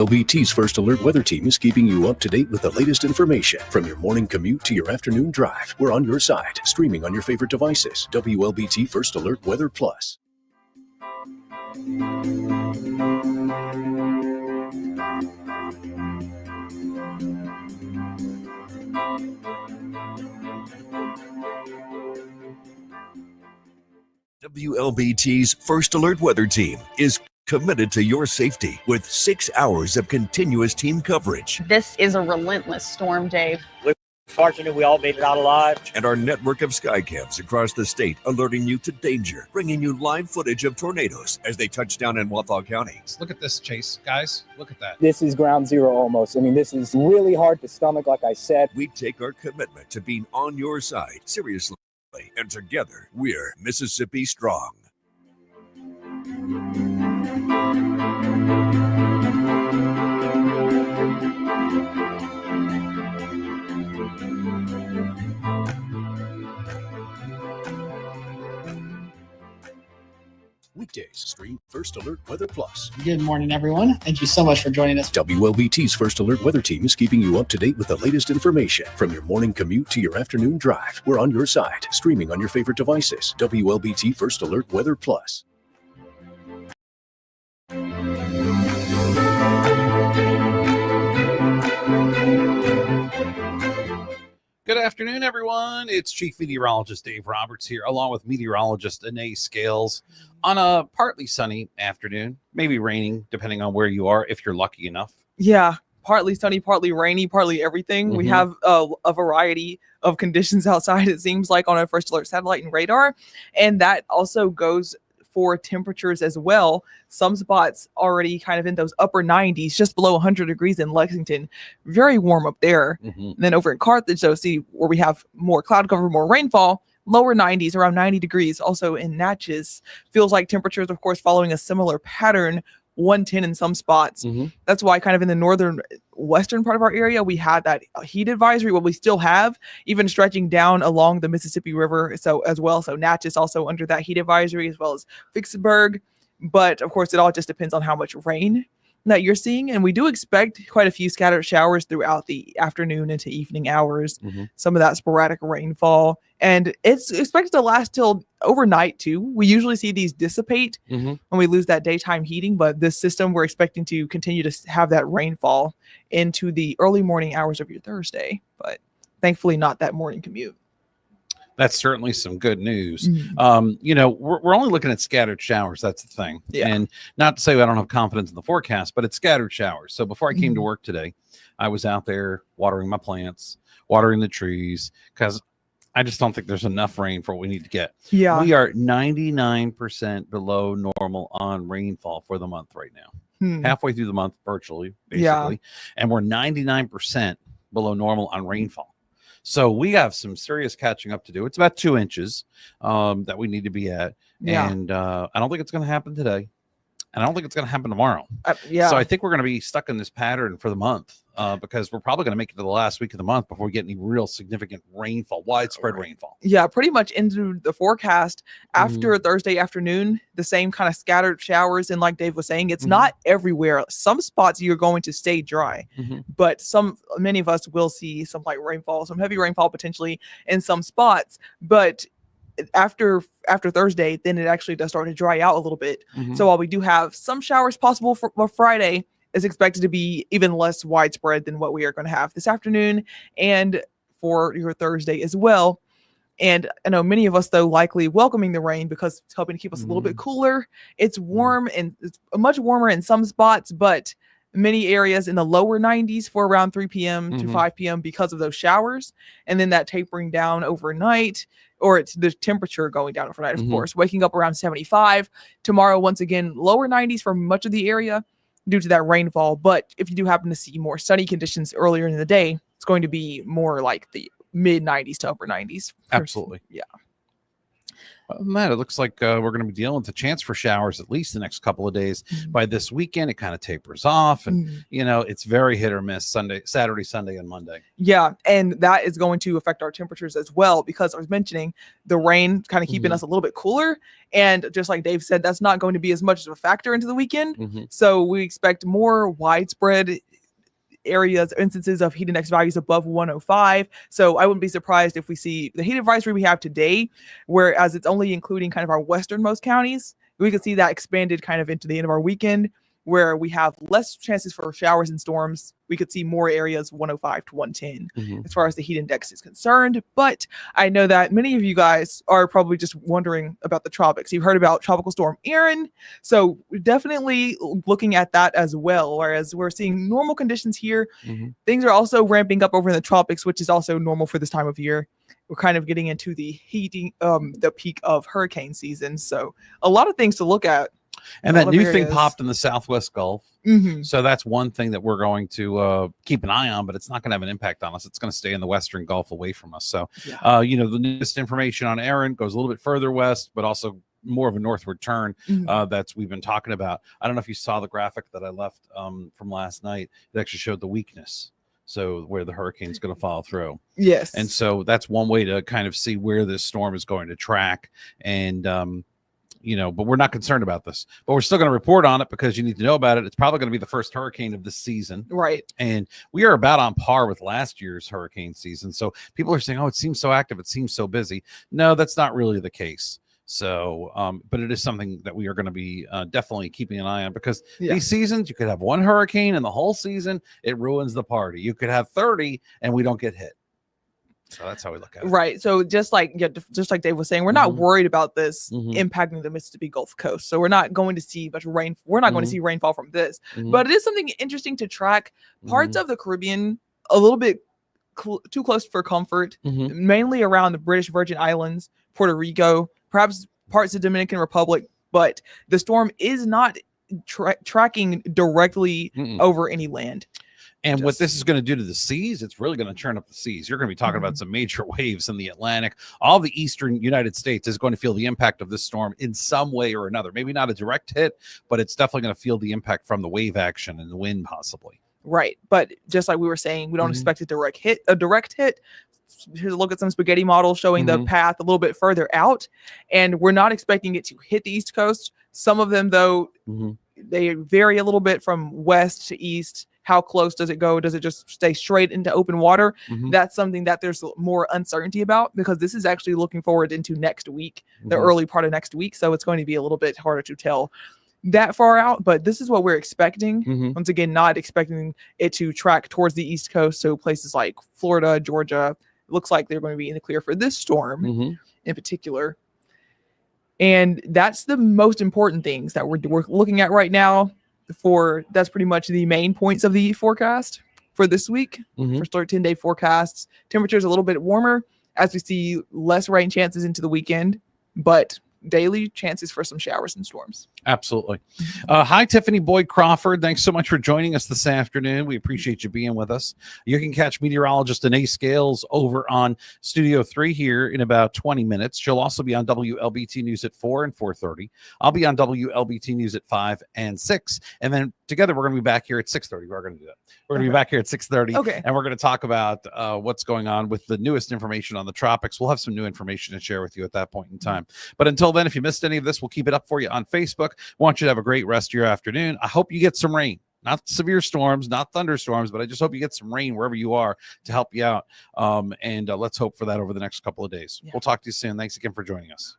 WLBT's First Alert Weather Team is keeping you up to date with the latest information. From your morning commute to your afternoon drive, we're on your side, streaming on your favorite devices. WLBT First Alert Weather Plus. WLBT's First Alert Weather Team is committed to your safety with 6 hours of continuous team coverage. This is a relentless storm, Dave. We're fortunate we all made it out alive. And our network of skycams across the state alerting you to danger, bringing you live footage of tornadoes as they touch down in Wathau County. Look at this, Chase. Guys, look at that. This is ground zero almost. I mean, this is really hard to stomach, like I said. We take our commitment to being on your side seriously, and together we're Mississippi Strong. Weekdays, stream First Alert Weather Plus. Good morning, everyone. Thank you so much for joining us. WLBT's First Alert Weather Team is keeping you up to date with the latest information. From your morning commute to your afternoon drive, we're on your side, streaming on your favorite devices. WLBT First Alert Weather Plus. Good afternoon, everyone. It's Chief Meteorologist Dave Roberts here, along with meteorologist Annea Scales, on a partly sunny afternoon, maybe raining, depending on where you are, if you're lucky enough. Yeah, partly sunny, partly rainy, partly everything. We have a variety of conditions outside, it seems like, on our First Alert satellite and radar. And that also goes for temperatures as well. Some spots already kind of in those upper 90s, just below 100 degrees in Lexington. Very warm up there. And then over in Carthage, though, see where we have more cloud cover, more rainfall, lower 90s, around 90 degrees. Also in Natchez, feels like temperatures, of course, following a similar pattern, 110 in some spots. That's why kind of in the northern western part of our area, we had that heat advisory, what we still have, even stretching down along the Mississippi River. So as well, so Natchez also under that heat advisory, as well as Vicksburg. But of course, it all just depends on how much rain that you're seeing. And we do expect quite a few scattered showers throughout the afternoon into evening hours, some of that sporadic rainfall. And it's expected to last till overnight too. We usually see these dissipate when we lose that daytime heating, but this system, we're expecting to continue to have that rainfall into the early morning hours of your Thursday, but thankfully not that morning commute. That's certainly some good news. We're only looking at scattered showers. That's the thing. And not to say I don't have confidence in the forecast, but it's scattered showers. So before I came to work today, I was out there watering my plants, watering the trees, because I just don't think there's enough rain for what we need to get. We are 99% below normal on rainfall for the month right now. Halfway through the month, virtually, basically. And we're 99% below normal on rainfall. So we have some serious catching up to do. It's about 2 inches that we need to be at. And I don't think it's going to happen today. And I don't think it's going to happen tomorrow. So I think we're going to be stuck in this pattern for the month because we're probably going to make it to the last week of the month before we get any real significant rainfall, widespread rainfall. Yeah, pretty much into the forecast after Thursday afternoon, the same kind of scattered showers. And like Dave was saying, it's not everywhere. Some spots you're going to stay dry, but many of us will see some light rainfall, some heavy rainfall potentially in some spots. But after Thursday, then it actually does start to dry out a little bit. So while we do have some showers possible for Friday, is expected to be even less widespread than what we are going to have this afternoon and for your Thursday as well. And I know many of us, though, likely welcoming the rain because it's helping to keep us a little bit cooler. It's warm and it's much warmer in some spots, but many areas in the lower 90s for around 3 p.m. to 5 p.m. because of those showers. And then that tapering down overnight, or it's the temperature going down overnight, of course, waking up around 75. Tomorrow, once again, lower 90s for much of the area due to that rainfall. But if you do happen to see more sunny conditions earlier in the day, it's going to be more like the mid 90s to upper 90s. Absolutely. Yeah. Other than that, it looks like we're going to be dealing with a chance for showers at least the next couple of days. By this weekend, it kind of tapers off, and it's very hit or miss Saturday, Sunday, and Monday. Yeah, and that is going to affect our temperatures as well, because I was mentioning the rain kind of keeping us a little bit cooler, and just like Dave said, that's not going to be as much of a factor into the weekend. So we expect more widespread instances of heat index values above 105. So I wouldn't be surprised if we see the heat advisory we have today, whereas it's only including kind of our westernmost counties. We could see that expanded kind of into the end of our weekend, where we have less chances for showers and storms. We could see more areas 105 to 110 as far as the heat index is concerned. But I know that many of you guys are probably just wondering about the tropics. You've heard about Tropical Storm Erin. So we're definitely looking at that as well. Whereas we're seeing normal conditions here, things are also ramping up over in the tropics, which is also normal for this time of year. We're kind of getting into the the peak of hurricane season. So a lot of things to look at. And that new thing popped in the Southwest Gulf. So that's one thing that we're going to keep an eye on, but it's not going to have an impact on us. It's going to stay in the Western Gulf away from us. So, the newest information on Erin goes a little bit further west, but also more of a northward turn we've been talking about. I don't know if you saw the graphic that I left from last night. It actually showed the weakness. So where the hurricane's going to follow through. Yes. And so that's one way to kind of see where this storm is going to track. And, but we're not concerned about this, but we're still going to report on it because you need to know about it. It's probably going to be the first hurricane of this season. Right. And we are about on par with last year's hurricane season. So people are saying, oh, it seems so active. It seems so busy. No, that's not really the case. So, but it is something that we are going to be definitely keeping an eye on, because these seasons, you could have one hurricane and the whole season, it ruins the party. You could have 30 and we don't get hit. So that's how we look at it. Right. So just like Dave was saying, we're not worried about this impacting the Mississippi Gulf Coast. So we're not going to see much rain. We're not going to see rainfall from this. But it is something interesting to track. Parts of the Caribbean, a little bit too close for comfort, mainly around the British Virgin Islands, Puerto Rico, perhaps parts of the Dominican Republic. But the storm is not tracking directly over any land. And what this is going to do to the seas, it's really going to turn up the seas. You're going to be talking about some major waves in the Atlantic. All the eastern United States is going to feel the impact of this storm in some way or another. Maybe not a direct hit, but it's definitely going to feel the impact from the wave action and the wind possibly. Right. But just like we were saying, we don't expect a direct hit. Here's a look at some spaghetti models showing the path a little bit further out. And we're not expecting it to hit the East Coast. Some of them, though, they vary a little bit from west to east. How close does it go? Does it just stay straight into open water? That's something that there's more uncertainty about, because this is actually looking forward into next week, the early part of next week. So it's going to be a little bit harder to tell that far out, but this is what we're expecting. Once again, not expecting it to track towards the East Coast. So places like Florida, Georgia, it looks like they're going to be in the clear for this storm in particular. And that's the most important things that we're looking at right now. That's pretty much the main points of the forecast for this week. For start 10-day forecasts, temperatures a little bit warmer as we see less rain chances into the weekend, but daily chances for some showers and storms. Absolutely. Hi, Tiffany Boyd Crawford. Thanks so much for joining us this afternoon. We appreciate you being with us. You can catch meteorologist Annea Scales over on Studio 3 here in about 20 minutes. She'll also be on WLBT News at 4 and 4:30. I'll be on WLBT News at 5 and 6. And then together we're going to be back here at 6:30. We're going to do that. We're going to be back here at 6:30. Okay. And we're going to talk about what's going on with the newest information on the tropics. We'll have some new information to share with you at that point in time. But until then, if you missed any of this, we'll keep it up for you on Facebook. Want you to have a great rest of your afternoon. I hope you get some rain, not severe storms, not thunderstorms, but I just hope you get some rain wherever you are to help you out. And let's hope for that over the next couple of days. We'll talk to you soon. Thanks again for joining us.